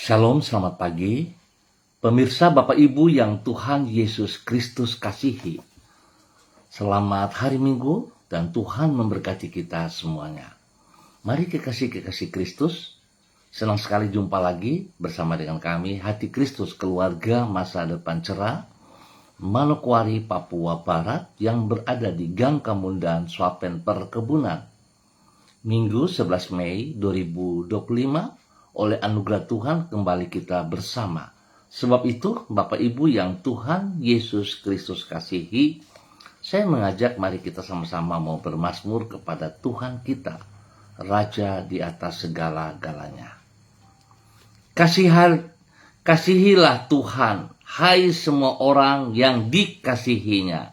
Shalom, selamat pagi. Pemirsa Bapak Ibu yang Tuhan Yesus Kristus kasihi. Selamat hari Minggu dan Tuhan memberkati kita semuanya. Mari kekasih-kekasih Kristus, senang sekali jumpa lagi bersama dengan kami, Hati Kristus Keluarga Masa Depan Cerah, Manokwari, Papua Barat yang berada di Gang Kamundan, Swapen Perkebunan. Minggu 11 Mei 2025, oleh anugerah Tuhan kembali kita bersama. Sebab itu, Bapak Ibu yang Tuhan Yesus Kristus kasihi, saya mengajak mari kita sama-sama mau bermazmur kepada Tuhan kita, Raja di atas segala-galanya. Kasihilah Tuhan, hai semua orang yang dikasihinya.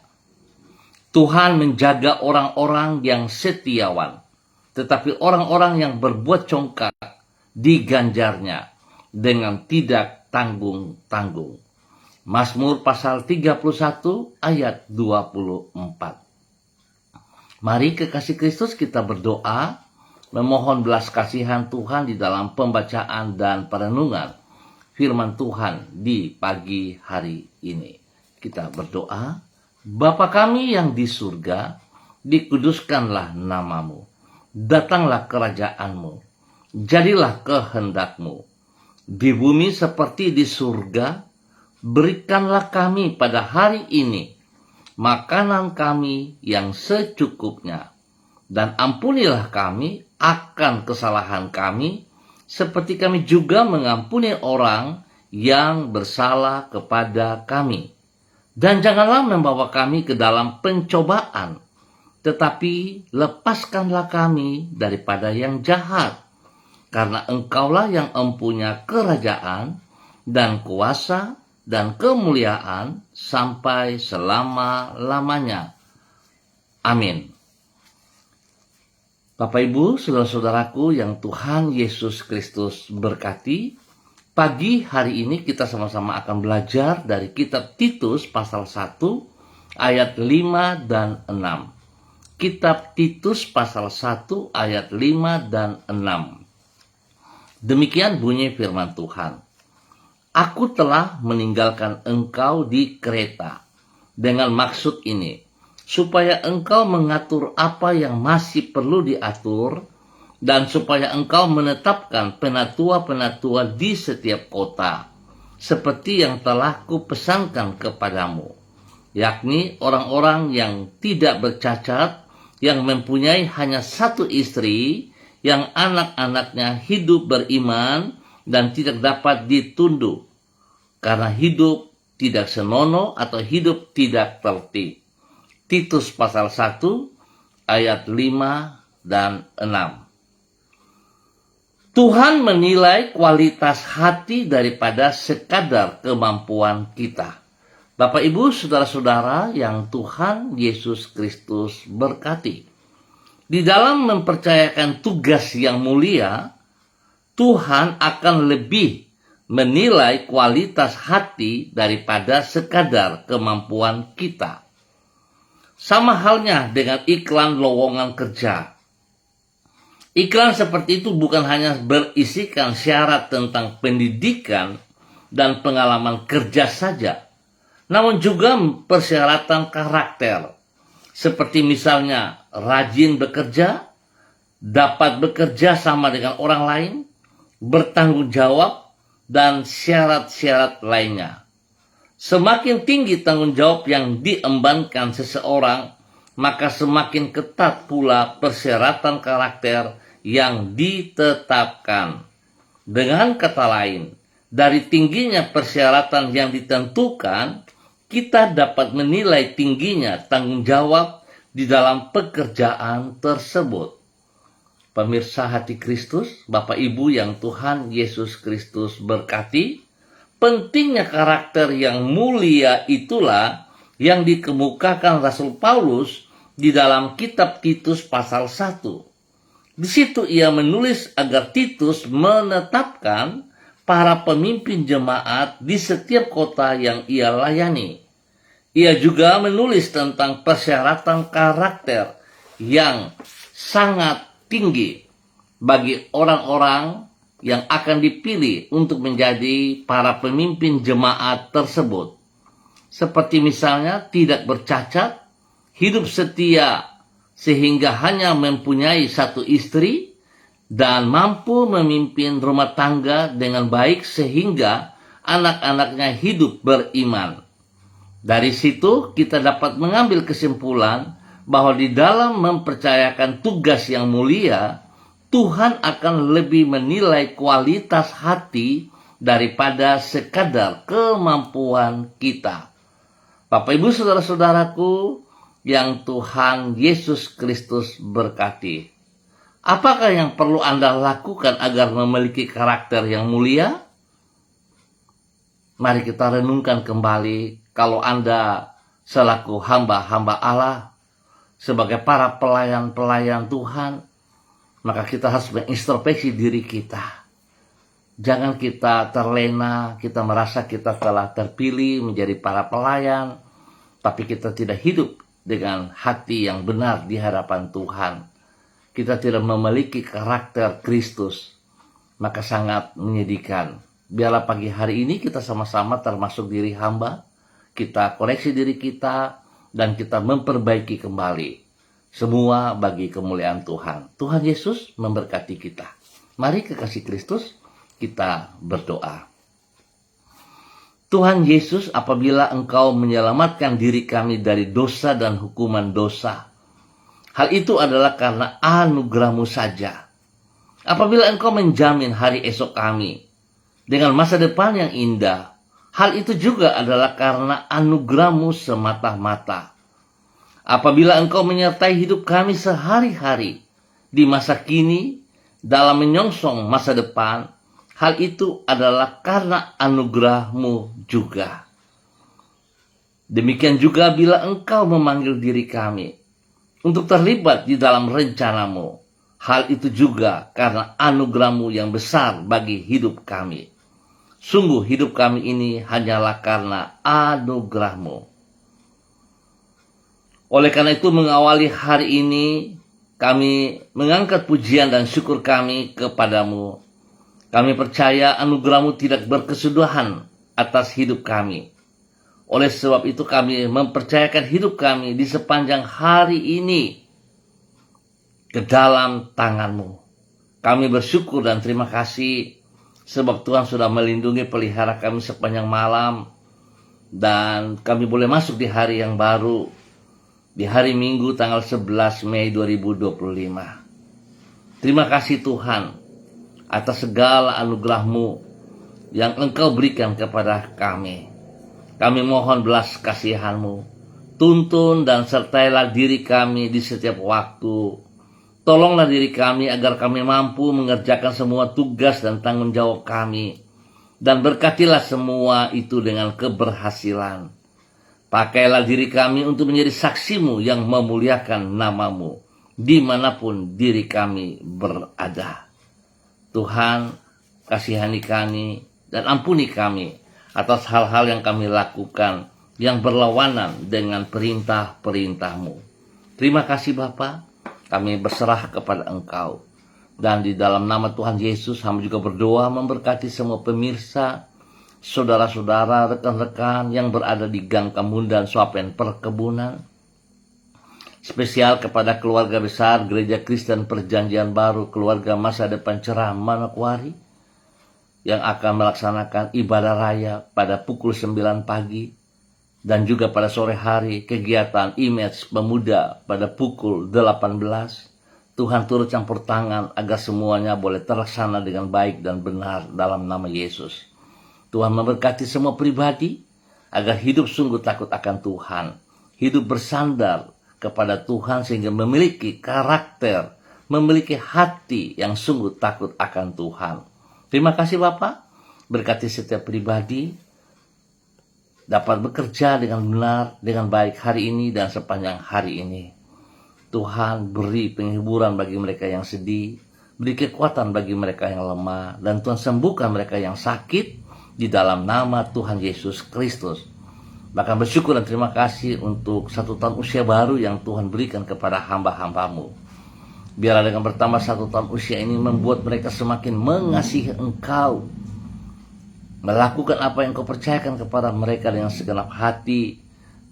Tuhan menjaga orang-orang yang setiawan, tetapi orang-orang yang berbuat congkak diganjarnya dengan tidak tanggung-tanggung. Mazmur pasal 31 ayat 24. Mari kekasih Kristus kita berdoa, memohon belas kasihan Tuhan di dalam pembacaan dan perenungan firman Tuhan di pagi hari ini. Kita berdoa, Bapa kami yang di surga, dikuduskanlah namamu, datanglah kerajaanmu, jadilah kehendakmu di bumi seperti di surga. Berikanlah kami pada hari ini makanan kami yang secukupnya, dan ampunilah kami akan kesalahan kami, seperti kami juga mengampuni orang yang bersalah kepada kami. Dan janganlah membawa kami ke dalam pencobaan, tetapi lepaskanlah kami daripada yang jahat. Karena Engkaulah yang mempunyai kerajaan dan kuasa dan kemuliaan sampai selama-lamanya. Amin. Bapak Ibu, saudara-saudaraku yang Tuhan Yesus Kristus berkati, pagi hari ini kita sama-sama akan belajar dari kitab Titus pasal 1 ayat 5 dan 6. Kitab Titus pasal 1 ayat 5 dan 6. Demikian bunyi firman Tuhan. Aku telah meninggalkan engkau di Kreta dengan maksud ini, supaya engkau mengatur apa yang masih perlu diatur, dan supaya engkau menetapkan penatua-penatua di setiap kota, seperti yang telah kupesankan kepadamu, yakni orang-orang yang tidak bercacat, yang mempunyai hanya satu istri, yang anak-anaknya hidup beriman dan tidak dapat ditunduk, karena hidup tidak senonoh atau hidup tidak tertib. Titus pasal 1 ayat 5 dan 6. Tuhan menilai kualitas hati daripada sekadar kemampuan kita. Bapak Ibu saudara-saudara yang Tuhan Yesus Kristus berkati. Di dalam mempercayakan tugas yang mulia, Tuhan akan lebih menilai kualitas hati daripada sekadar kemampuan kita. Sama halnya dengan iklan lowongan kerja. Iklan seperti itu bukan hanya berisikan syarat tentang pendidikan dan pengalaman kerja saja, namun juga persyaratan karakter. Seperti misalnya rajin bekerja, dapat bekerja sama dengan orang lain, bertanggung jawab, dan syarat-syarat lainnya. Semakin tinggi tanggung jawab yang diembankan seseorang, maka semakin ketat pula persyaratan karakter yang ditetapkan. Dengan kata lain, dari tingginya persyaratan yang ditentukan, kita dapat menilai tingginya tanggung jawab di dalam pekerjaan tersebut. Pemirsa Hati Kristus, Bapak Ibu yang Tuhan Yesus Kristus berkati, pentingnya karakter yang mulia itulah yang dikemukakan Rasul Paulus di dalam kitab Titus pasal 1. Di situ ia menulis agar Titus menetapkan para pemimpin jemaat di setiap kota yang ia layani. Ia juga menulis tentang persyaratan karakter yang sangat tinggi bagi orang-orang yang akan dipilih untuk menjadi para pemimpin jemaat tersebut. Seperti misalnya tidak bercacat, hidup setia sehingga hanya mempunyai satu istri, dan mampu memimpin rumah tangga dengan baik sehingga anak-anaknya hidup beriman. Dari situ kita dapat mengambil kesimpulan bahwa di dalam mempercayakan tugas yang mulia, Tuhan akan lebih menilai kualitas hati daripada sekadar kemampuan kita. Bapak Ibu saudara-saudaraku yang Tuhan Yesus Kristus berkati. Apakah yang perlu Anda lakukan agar memiliki karakter yang mulia? Mari kita renungkan kembali, kalau Anda selaku hamba-hamba Allah, sebagai para pelayan-pelayan Tuhan, maka kita harus mengintrospeksi diri kita. Jangan kita terlena, kita merasa kita telah terpilih menjadi para pelayan, tapi kita tidak hidup dengan hati yang benar di hadapan Tuhan. Kita tidak memiliki karakter Kristus, maka sangat menyedihkan. Biarlah pagi hari ini kita sama-sama termasuk diri hamba, kita koreksi diri kita, dan kita memperbaiki kembali. Semua bagi kemuliaan Tuhan. Tuhan Yesus memberkati kita. Mari kekasih Kristus, kita berdoa. Tuhan Yesus, apabila Engkau menyelamatkan diri kami dari dosa dan hukuman dosa, hal itu adalah karena anugerah-Mu saja. Apabila Engkau menjamin hari esok kami dengan masa depan yang indah, hal itu juga adalah karena anugerah-Mu semata-mata. Apabila Engkau menyertai hidup kami sehari-hari di masa kini dalam menyongsong masa depan, hal itu adalah karena anugerah-Mu juga. Demikian juga bila Engkau memanggil diri kami untuk terlibat di dalam rencana-Mu, hal itu juga karena anugerah-Mu yang besar bagi hidup kami. Sungguh hidup kami ini hanyalah karena anugerah-Mu. Oleh karena itu mengawali hari ini, kami mengangkat pujian dan syukur kami kepadamu. Kami percaya anugerah-Mu tidak berkesudahan atas hidup kami. Oleh sebab itu kami mempercayakan hidup kami di sepanjang hari ini ke dalam tangan-Mu. Kami bersyukur dan terima kasih sebab Tuhan sudah melindungi pelihara kami sepanjang malam. Dan kami boleh masuk di hari yang baru, di hari Minggu tanggal 11 Mei 2025. Terima kasih Tuhan atas segala anugerah-Mu yang Engkau berikan kepada kami. Kami mohon belas kasihan-Mu. Tuntun dan sertailah diri kami di setiap waktu. Tolonglah diri kami agar kami mampu mengerjakan semua tugas dan tanggung jawab kami. Dan berkatilah semua itu dengan keberhasilan. Pakailah diri kami untuk menjadi saksi-Mu yang memuliakan nama-Mu dimanapun diri kami berada. Tuhan, kasihani kami dan ampuni kami atas hal-hal yang kami lakukan yang berlawanan dengan perintah-perintah-Mu. Terima kasih Bapa, kami berserah kepada Engkau. Dan di dalam nama Tuhan Yesus, hamba juga berdoa memberkati semua pemirsa, saudara-saudara, rekan-rekan yang berada di Gang Kamundan Swapen Perkebunan. Spesial kepada keluarga besar Gereja Kristen Perjanjian Baru, keluarga Masa Depan Cerah Manokwari, yang akan melaksanakan ibadah raya pada pukul 9 pagi. Dan juga pada sore hari kegiatan Image Pemuda pada pukul 18. Tuhan turut campur tangan agar semuanya boleh terlaksana dengan baik dan benar dalam nama Yesus. Tuhan memberkati semua pribadi agar hidup sungguh takut akan Tuhan. Hidup bersandar kepada Tuhan sehingga memiliki karakter, memiliki hati yang sungguh takut akan Tuhan. Terima kasih Bapak, berkati setiap pribadi dapat bekerja dengan benar, dengan baik hari ini dan sepanjang hari ini. Tuhan beri penghiburan bagi mereka yang sedih, beri kekuatan bagi mereka yang lemah, dan Tuhan sembuhkan mereka yang sakit di dalam nama Tuhan Yesus Kristus. Bahkan bersyukur dan terima kasih untuk 1 tahun usia baru yang Tuhan berikan kepada hamba-hamba-Mu. Biarlah dengan bertambah 1 tahun usia ini membuat mereka semakin mengasihi Engkau, melakukan apa yang Kau percayakan kepada mereka dengan segenap hati,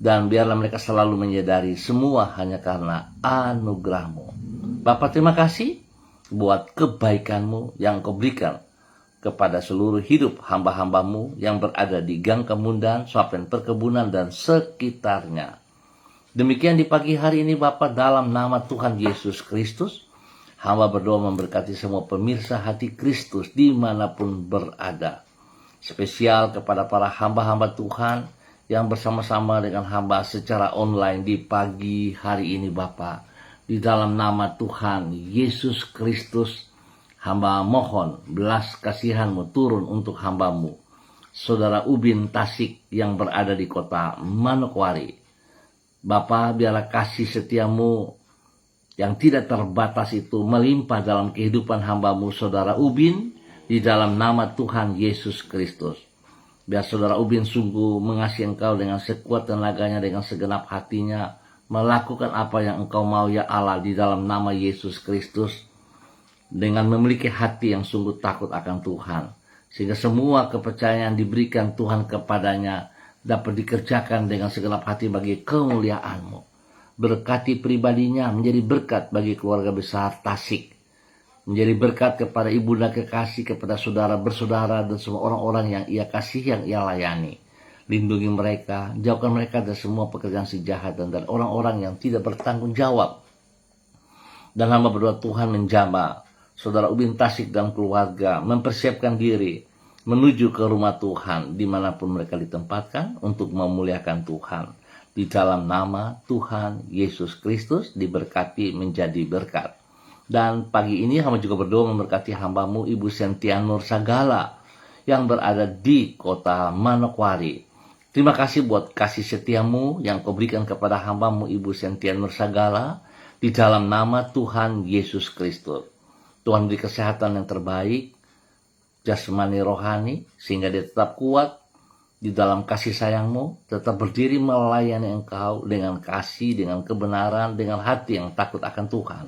dan biarlah mereka selalu menyadari semua hanya karena anugerah-Mu. Bapa, terima kasih buat kebaikan-Mu yang Kau berikan kepada seluruh hidup hamba-hamba-Mu yang berada di Gang Kemundan, Swapen Perkebunan, dan sekitarnya. Demikian di pagi hari ini Bapa, dalam nama Tuhan Yesus Kristus, hamba berdoa memberkati semua pemirsa hati Kristus dimanapun berada. Spesial kepada para hamba-hamba Tuhan yang bersama-sama dengan hamba secara online di pagi hari ini Bapa. Di dalam nama Tuhan Yesus Kristus, hamba mohon belas kasihan-Mu turun untuk hamba-Mu, Saudara Ubin Tasik yang berada di kota Manokwari. Bapa, biarlah kasih setia-Mu yang tidak terbatas itu melimpah dalam kehidupan hamba-Mu, Saudara Ubin, di dalam nama Tuhan Yesus Kristus. Biar Saudara Ubin sungguh mengasihi Engkau dengan sekuat tenaganya, dengan segenap hatinya, melakukan apa yang Engkau mau ya Allah di dalam nama Yesus Kristus, dengan memiliki hati yang sungguh takut akan Tuhan, sehingga semua kepercayaan yang diberikan Tuhan kepadanya dapat dikerjakan dengan segenap hati bagi kemuliaan-Mu. Berkati pribadinya menjadi berkat bagi keluarga besar Tasik, menjadi berkat kepada ibunda kekasih, kepada saudara bersaudara dan semua orang-orang yang Ia kasih, yang Ia layani. Lindungi mereka, jauhkan mereka dari semua pekerjaan si jahat dan dari orang-orang yang tidak bertanggung jawab. Dan hamba berdoa Tuhan menjamah Saudara Ubin Tasik dan keluarga mempersiapkan diri menuju ke rumah Tuhan dimanapun mereka ditempatkan untuk memuliakan Tuhan. Di dalam nama Tuhan Yesus Kristus diberkati menjadi berkat. Dan pagi ini hamba juga berdoa memberkati hamba-Mu Ibu Sentia Nur Sagala yang berada di kota Manokwari. Terima kasih buat kasih setia-Mu yang Kau berikan kepada hamba-Mu Ibu Sentia Nur Sagala di dalam nama Tuhan Yesus Kristus. Tuhan beri kesehatan yang terbaik, jasmani rohani, sehingga dia tetap kuat di dalam kasih sayang-Mu, tetap berdiri melayani Engkau dengan kasih, dengan kebenaran, dengan hati yang takut akan Tuhan.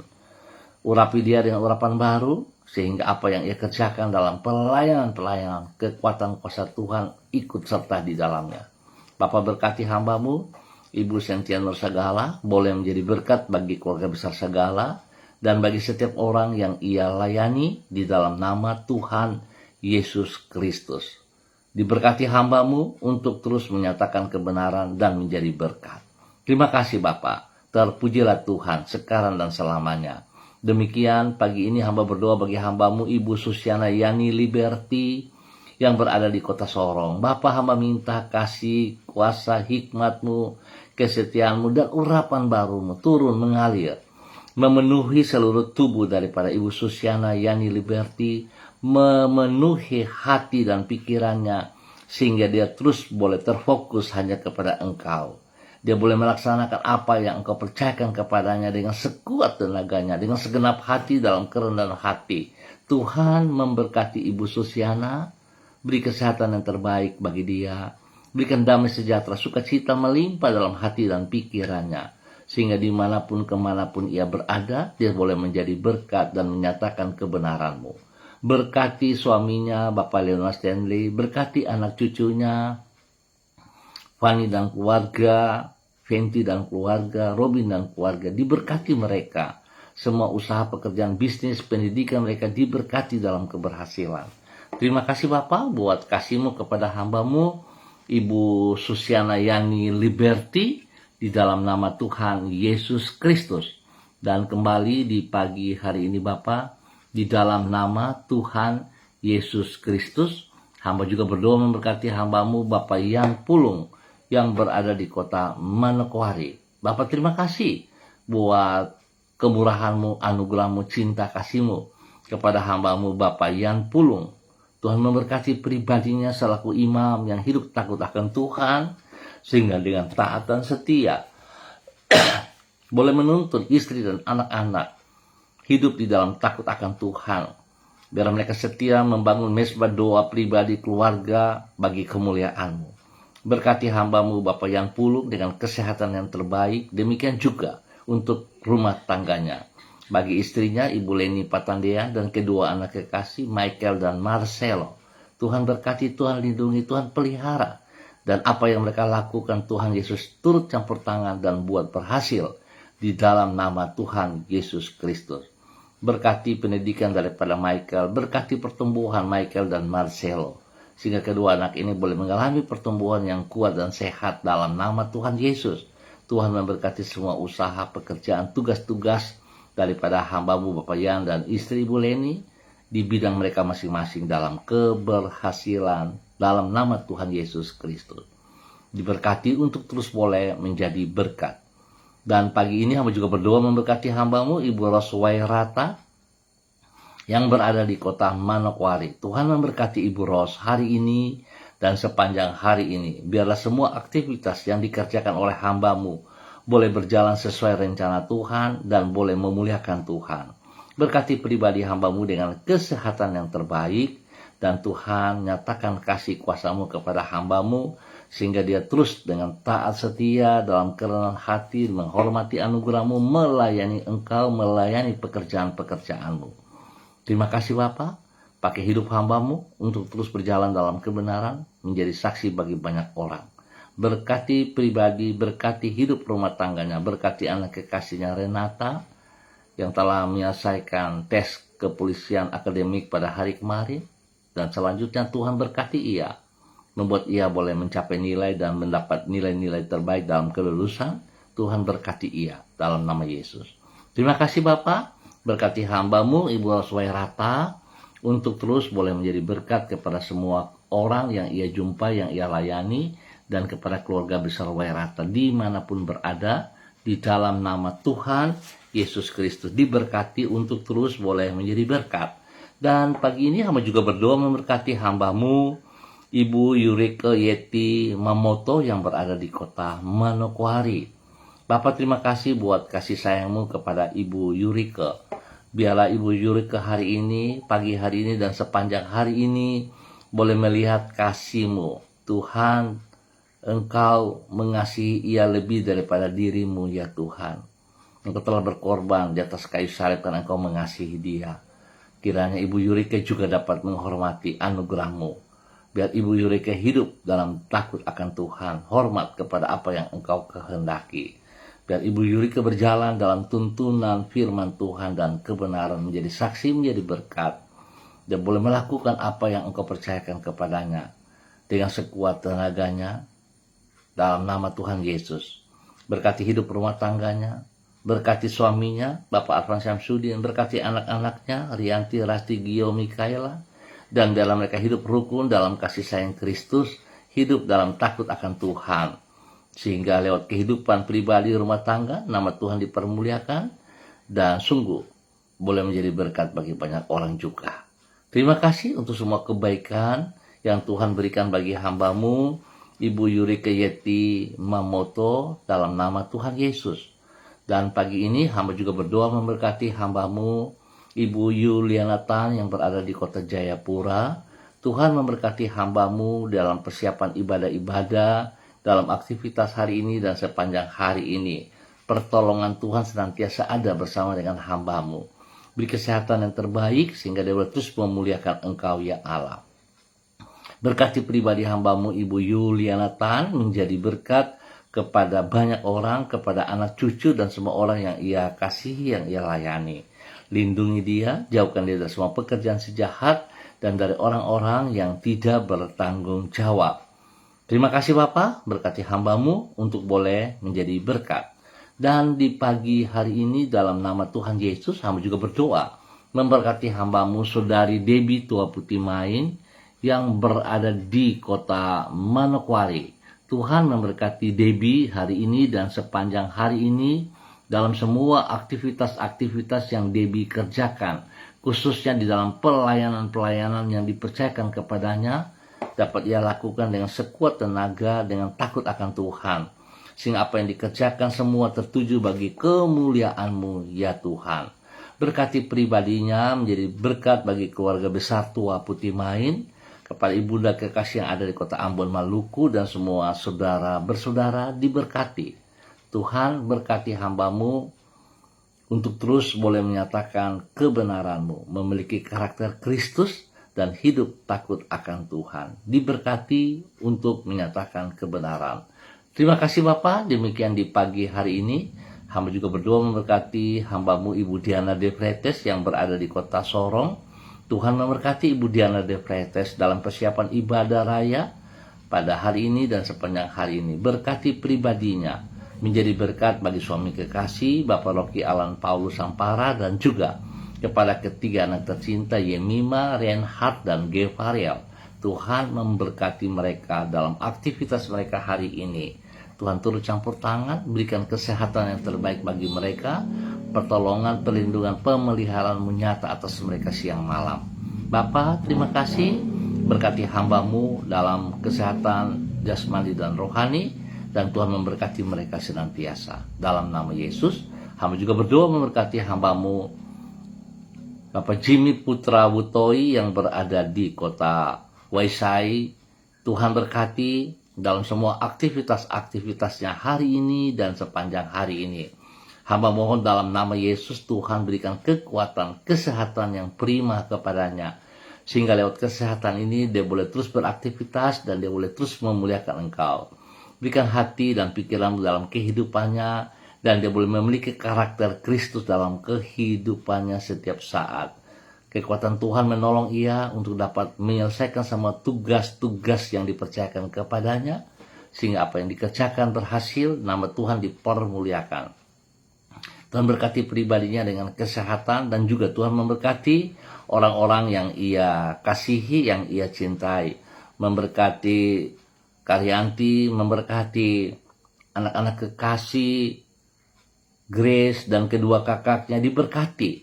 Urapi dia dengan urapan baru, sehingga apa yang ia kerjakan dalam pelayanan-pelayanan, kekuatan kuasa Tuhan ikut serta di dalamnya. Bapa, berkati hamba-Mu Ibu Sentia Nur Sagala, boleh menjadi berkat bagi keluarga besar Sagala, dan bagi setiap orang yang Ia layani di dalam nama Tuhan Yesus Kristus. Diberkati hamba-Mu untuk terus menyatakan kebenaran dan menjadi berkat. Terima kasih Bapa, terpujilah Tuhan sekarang dan selamanya. Demikian pagi ini hamba berdoa bagi hamba-Mu Ibu Susiana Yani Liberty yang berada di kota Sorong. Bapa, hamba minta kasih, kuasa, hikmat-Mu, kesetiaan-Mu, dan urapan baru-Mu turun mengalir, memenuhi seluruh tubuh daripada Ibu Susiana Yani Liberty, memenuhi hati dan pikirannya, sehingga dia terus boleh terfokus hanya kepada Engkau. Dia boleh melaksanakan apa yang Engkau percayakan kepadanya dengan sekuat tenaganya, dengan segenap hati dalam kerendahan hati. Tuhan memberkati Ibu Susiana, beri kesehatan yang terbaik bagi dia, berikan damai sejahtera, sukacita melimpah dalam hati dan pikirannya, sehingga dimanapun kemanapun ia berada, dia boleh menjadi berkat dan menyatakan kebenaran-Mu. Berkati suaminya, Bapak Leonard Stanley, berkati anak cucunya, Fanny dan keluarga, Fenty dan keluarga, Robin dan keluarga, diberkati mereka. Semua usaha, pekerjaan, bisnis, pendidikan mereka diberkati dalam keberhasilan. Terima kasih Bapak buat kasih-Mu kepada hamba-Mu Ibu Susiana Yani Liberty, di dalam nama Tuhan Yesus Kristus. Dan kembali di pagi hari ini Bapa, di dalam nama Tuhan Yesus Kristus, hamba juga berdoa memberkati hamba-Mu Bapak Yan Pulung yang berada di kota Manokwari. Bapak, terima kasih buat kemurahan-Mu, anugerah-Mu, cinta kasih-Mu kepada hamba-Mu Bapak Yan Pulung. Tuhan memberkati pribadinya selaku imam yang hidup takut akan Tuhan, sehingga dengan taat dan setia boleh menuntun istri dan anak-anak hidup di dalam takut akan Tuhan. Biar mereka setia membangun mezbah doa pribadi keluarga bagi kemuliaan-Mu. Berkati hamba-Mu Bapak Yan Pulung dengan kesehatan yang terbaik, demikian juga untuk rumah tangganya. Bagi istrinya, Ibu Leni Patandea, dan kedua anak kekasih, Michael dan Marcelo. Tuhan berkati, Tuhan lindungi, Tuhan pelihara. Dan apa yang mereka lakukan, Tuhan Yesus turut campur tangan dan buat berhasil di dalam nama Tuhan Yesus Kristus. Berkati pendidikan daripada Michael, berkati pertumbuhan Michael dan Marcelo, sehingga kedua anak ini boleh mengalami pertumbuhan yang kuat dan sehat dalam nama Tuhan Yesus. Tuhan memberkati semua usaha, pekerjaan, tugas-tugas daripada hamba-Mu Bapak Yan dan istri Ibu Leni di bidang mereka masing-masing dalam keberhasilan dalam nama Tuhan Yesus Kristus. Diberkati untuk terus boleh menjadi berkat. Dan pagi ini hamba juga berdoa memberkati hamba-Mu Ibu Roswairata yang berada di kota Manokwari. Tuhan memberkati Ibu Ros hari ini dan sepanjang hari ini. Biarlah semua aktivitas yang dikerjakan oleh hamba-Mu boleh berjalan sesuai rencana Tuhan dan boleh memuliakan Tuhan. Berkati pribadi hamba-Mu dengan kesehatan yang terbaik, dan Tuhan nyatakan kasih kuasa-Mu kepada hamba-Mu sehingga dia terus dengan taat setia dalam kerendahan hati menghormati anugerah-Mu, melayani Engkau, melayani pekerjaan-pekerjaan-Mu. Terima kasih Bapa, pakai hidup hamba-Mu untuk terus berjalan dalam kebenaran, menjadi saksi bagi banyak orang. Berkati pribadi, berkati hidup rumah tangganya, berkati anak kekasihnya Renata yang telah menyelesaikan tes kepolisian akademik pada hari kemarin. Dan selanjutnya Tuhan berkati ia, membuat ia boleh mencapai nilai dan mendapat nilai-nilai terbaik dalam kelulusan. Tuhan berkati ia dalam nama Yesus. Terima kasih Bapa, berkati hamba-Mu Ibu Roswairata untuk terus boleh menjadi berkat kepada semua orang yang ia jumpai, yang ia layani, dan kepada keluarga besar Wairata dimanapun berada, di dalam nama Tuhan Yesus Kristus. Diberkati untuk terus boleh menjadi berkat. Dan pagi ini hamba juga berdoa memberkati hamba-Mu Ibu Yurike Yeti Mamoto yang berada di kota Manokwari. Bapak terima kasih buat kasih sayang-Mu kepada Ibu Yurike. Biarlah Ibu Yurike hari ini, pagi hari ini dan sepanjang hari ini boleh melihat kasih-Mu. Tuhan, Engkau mengasihi ia lebih daripada diri-Mu ya Tuhan. Engkau telah berkorban di atas kayu salib karena Engkau mengasihi dia. Kiranya Ibu Yurike juga dapat menghormati anugerah-Mu. Biar Ibu Yurike hidup dalam takut akan Tuhan, hormat kepada apa yang Engkau kehendaki. Biar Ibu Yurike berjalan dalam tuntunan firman Tuhan dan kebenaran, menjadi saksi, menjadi berkat. Dia boleh melakukan apa yang Engkau percayakan kepadanya dengan sekuat tenaganya dalam nama Tuhan Yesus. Berkati hidup rumah tangganya, berkati suaminya, Bapak Arfan Syamsuddin, berkati anak-anaknya, Rianti, Rasti, Gio, Mikaela, dan dalam mereka hidup rukun dalam kasih sayang Kristus, hidup dalam takut akan Tuhan. Sehingga lewat kehidupan pribadi rumah tangga, nama Tuhan dipermuliakan, dan sungguh boleh menjadi berkat bagi banyak orang juga. Terima kasih untuk semua kebaikan yang Tuhan berikan bagi hamba-Mu, Ibu Yurike Yeti Mamoto, dalam nama Tuhan Yesus. Dan pagi ini hamba juga berdoa memberkati hamba-Mu Ibu Yuliana Tan yang berada di kota Jayapura. Tuhan memberkati hamba-Mu dalam persiapan ibadah-ibadah, dalam aktivitas hari ini dan sepanjang hari ini. Pertolongan Tuhan senantiasa ada bersama dengan hamba-Mu. Beri kesehatan yang terbaik sehingga dia boleh terus memuliakan Engkau ya Allah. Berkati pribadi hamba-Mu Ibu Yuliana Tan menjadi berkat kepada banyak orang, kepada anak cucu dan semua orang yang ia kasihi, yang ia layani. Lindungi dia, jauhkan dia dari semua pekerjaan sejahat dan dari orang-orang yang tidak bertanggung jawab. Terima kasih Bapak, berkati hamba-Mu untuk boleh menjadi berkat. Dan di pagi hari ini dalam nama Tuhan Yesus, hamba juga berdoa memberkati hamba-Mu Saudari Debbie Tua Putih Main yang berada di kota Manokwari. Tuhan memberkati Debbie hari ini dan sepanjang hari ini dalam semua aktivitas-aktivitas yang Debbie kerjakan, khususnya di dalam pelayanan-pelayanan yang dipercayakan kepadanya, dapat ia lakukan dengan sekuat tenaga, dengan takut akan Tuhan. Sehingga apa yang dikerjakan semua tertuju bagi kemuliaan-Mu ya Tuhan. Berkati pribadinya menjadi berkat bagi keluarga besar Tua Putih Main, kepada ibunda kekasih yang ada di kota Ambon, Maluku, dan semua saudara bersaudara diberkati. Tuhan berkati hamba-Mu untuk terus boleh menyatakan kebenaran-Mu, memiliki karakter Kristus, dan hidup takut akan Tuhan. Diberkati untuk menyatakan kebenaran. Terima kasih Bapak, demikian di pagi hari ini. Hamba juga berdoa memberkati hamba-Mu Ibu Diana De Vretes yang berada di kota Sorong. Tuhan memberkati Ibu Diana De Vretes dalam persiapan ibadah raya pada hari ini dan sepanjang hari ini. Berkati pribadinya, menjadi berkat bagi suami kekasih Bapak Rocky Alan Paulus Sampara, dan juga kepada ketiga anak tercinta Yemima, Reinhard, dan Gevariel. Tuhan memberkati mereka dalam aktivitas mereka hari ini. Tuhan turut campur tangan, berikan kesehatan yang terbaik bagi mereka, pertolongan, perlindungan, pemeliharaan nyata atas mereka siang malam. Bapa, terima kasih, berkati hamba-Mu dalam kesehatan jasmani dan rohani, dan Tuhan memberkati mereka senantiasa. Dalam nama Yesus, hamba juga berdoa memberkati hamba-Mu Bapak Jimmy Putra Wutoi yang berada di kota Waisai. Tuhan berkati dalam semua aktivitas-aktivitasnya hari ini dan sepanjang hari ini. Hamba mohon dalam nama Yesus, Tuhan berikan kekuatan, kesehatan yang prima kepadanya, sehingga lewat kesehatan ini dia boleh terus beraktivitas dan dia boleh terus memuliakan Engkau. Berikan hati dan pikiran dalam kehidupannya, dan dia boleh memiliki karakter Kristus dalam kehidupannya setiap saat. Kekuatan Tuhan menolong ia untuk dapat menyelesaikan semua tugas-tugas yang dipercayakan kepadanya, sehingga apa yang dikerjakan berhasil, nama Tuhan dipermuliakan. Tuhan berkati pribadinya dengan kesehatan, dan juga Tuhan memberkati orang-orang yang ia kasihi, yang ia cintai. Memberkati Karyanti, memberkati anak-anak kekasih Grace dan kedua kakaknya, diberkati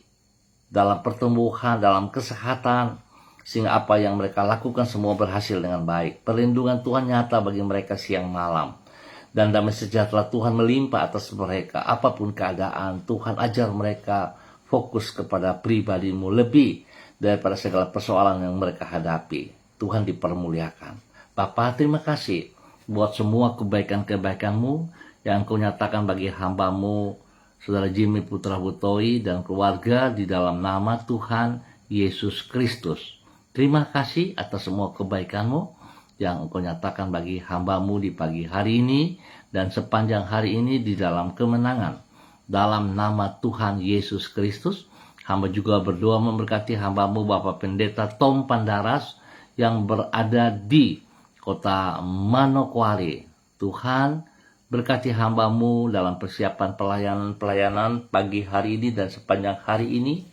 dalam pertumbuhan, dalam kesehatan, sehingga apa yang mereka lakukan semua berhasil dengan baik. Perlindungan Tuhan nyata bagi mereka siang malam, dan damai sejahtera Tuhan melimpah atas mereka. Apapun keadaan, Tuhan ajar mereka fokus kepada pribadi-Mu lebih daripada segala persoalan yang mereka hadapi. Tuhan dipermuliakan. Bapa, terima kasih buat semua kebaikan-kebaikan-Mu yang Kau nyatakan bagi hamba-Mu Saudara Jimmy Putra Wutoi dan keluarga di dalam nama Tuhan Yesus Kristus. Terima kasih atas semua kebaikan-Mu yang Engkau nyatakan bagi hamba-Mu di pagi hari ini dan sepanjang hari ini di dalam kemenangan. Dalam nama Tuhan Yesus Kristus, hamba juga berdoa memberkati hamba-Mu Bapak Pendeta Tom Pandaras yang berada di kota Manokwari. Tuhan, berkati hamba-Mu dalam persiapan pelayanan pagi hari ini dan sepanjang hari ini.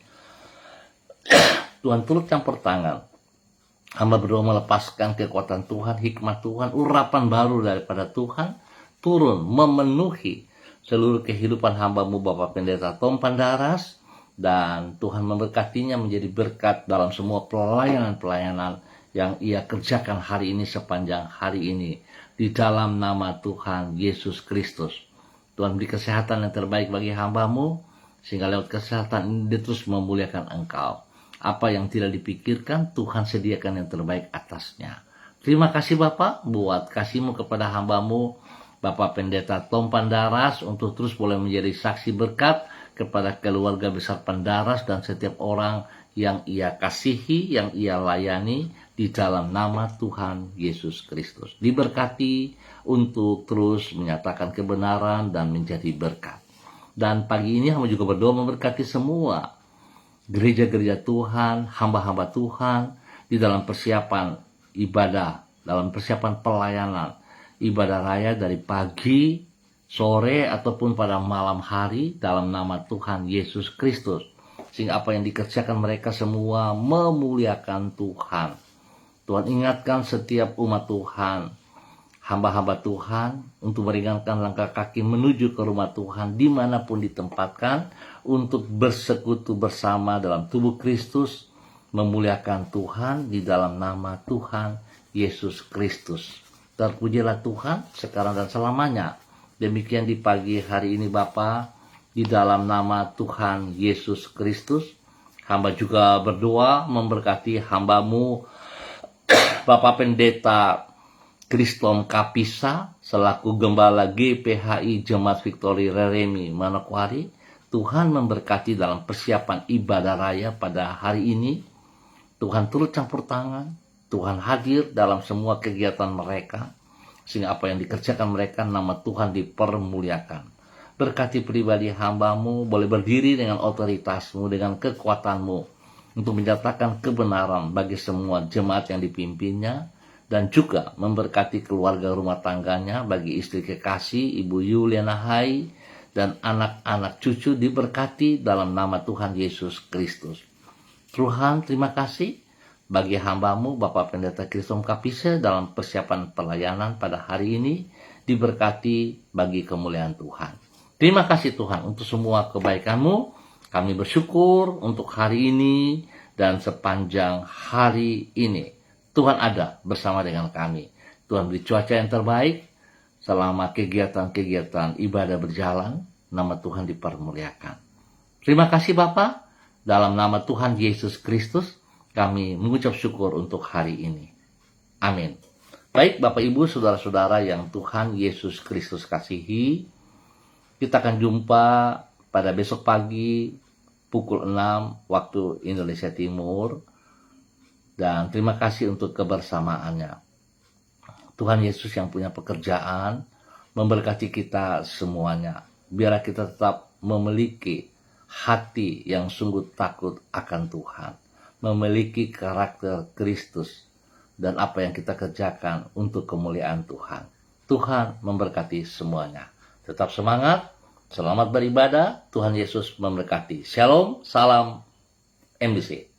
Tuhan turut campur tangan. Hamba berdoa melepaskan kekuatan Tuhan, hikmat Tuhan, urapan baru daripada Tuhan turun memenuhi seluruh kehidupan hamba-Mu Bapak Pendeta Tom Pandaras, dan Tuhan memberkatinya menjadi berkat dalam semua pelayanan-pelayanan yang ia kerjakan hari ini sepanjang hari ini. Di dalam nama Tuhan Yesus Kristus, Tuhan beri kesehatan yang terbaik bagi hamba-Mu, sehingga lewat kesehatan ini dia terus memuliakan Engkau. Apa yang tidak dipikirkan, Tuhan sediakan yang terbaik atasnya. Terima kasih Bapak buat kasih-Mu kepada hamba-Mu Bapak Pendeta Tom Pandaras, untuk terus boleh menjadi saksi berkat kepada keluarga besar Pandaras dan setiap orang yang ia kasihi, yang ia layani, di dalam nama Tuhan Yesus Kristus. Diberkati untuk terus menyatakan kebenaran dan menjadi berkat. Dan pagi ini hamba juga berdoa memberkati semua gereja-gereja Tuhan, hamba-hamba Tuhan di dalam persiapan ibadah, dalam persiapan pelayanan ibadah raya dari pagi, sore, ataupun pada malam hari dalam nama Tuhan Yesus Kristus. Sehingga apa yang dikerjakan mereka semua memuliakan Tuhan. Tuhan ingatkan setiap umat Tuhan, hamba-hamba Tuhan, untuk meringankan langkah kaki menuju ke rumah Tuhan dimanapun ditempatkan, untuk bersekutu bersama dalam tubuh Kristus, memuliakan Tuhan di dalam nama Tuhan Yesus Kristus. Terpujilah Tuhan sekarang dan selamanya. Demikian di pagi hari ini Bapa, di dalam nama Tuhan Yesus Kristus, hamba juga berdoa memberkati hamba-Mu Bapak Pendeta Kriston Kapisa selaku Gembala GPHI Jemaat Victory Reremi Manokwari. Tuhan memberkati dalam persiapan ibadah raya pada hari ini. Tuhan turut campur tangan, Tuhan hadir dalam semua kegiatan mereka, sehingga apa yang dikerjakan mereka, nama Tuhan dipermuliakan. Berkati pribadi hamba-Mu, boleh berdiri dengan otoritas-Mu, dengan kekuatan-Mu, untuk menyatakan kebenaran bagi semua jemaat yang dipimpinnya, dan juga memberkati keluarga rumah tangganya, bagi istri kekasih, Ibu Yuliana Hai, dan anak-anak cucu diberkati dalam nama Tuhan Yesus Kristus. Tuhan, terima kasih bagi hamba-Mu Bapak Pendeta Kristom Kapise dalam persiapan pelayanan pada hari ini, diberkati bagi kemuliaan Tuhan. Terima kasih Tuhan untuk semua kebaikan-Mu. Kami bersyukur untuk hari ini dan sepanjang hari ini. Tuhan ada bersama dengan kami. Tuhan beri cuaca yang terbaik selama kegiatan-kegiatan ibadah berjalan. Nama Tuhan dipermuliakan. Terima kasih Bapak. Dalam nama Tuhan Yesus Kristus, kami mengucap syukur untuk hari ini. Amin. Baik Bapak Ibu, Saudara-saudara yang Tuhan Yesus Kristus kasihi, kita akan jumpa pada besok pagi pukul 6 waktu Indonesia Timur. Dan terima kasih untuk kebersamaannya. Tuhan Yesus yang punya pekerjaan memberkati kita semuanya. Biar kita tetap memiliki hati yang sungguh takut akan Tuhan, memiliki karakter Kristus, dan apa yang kita kerjakan untuk kemuliaan Tuhan. Tuhan memberkati semuanya. Tetap semangat, selamat beribadah, Tuhan Yesus memberkati. Shalom, salam MBC.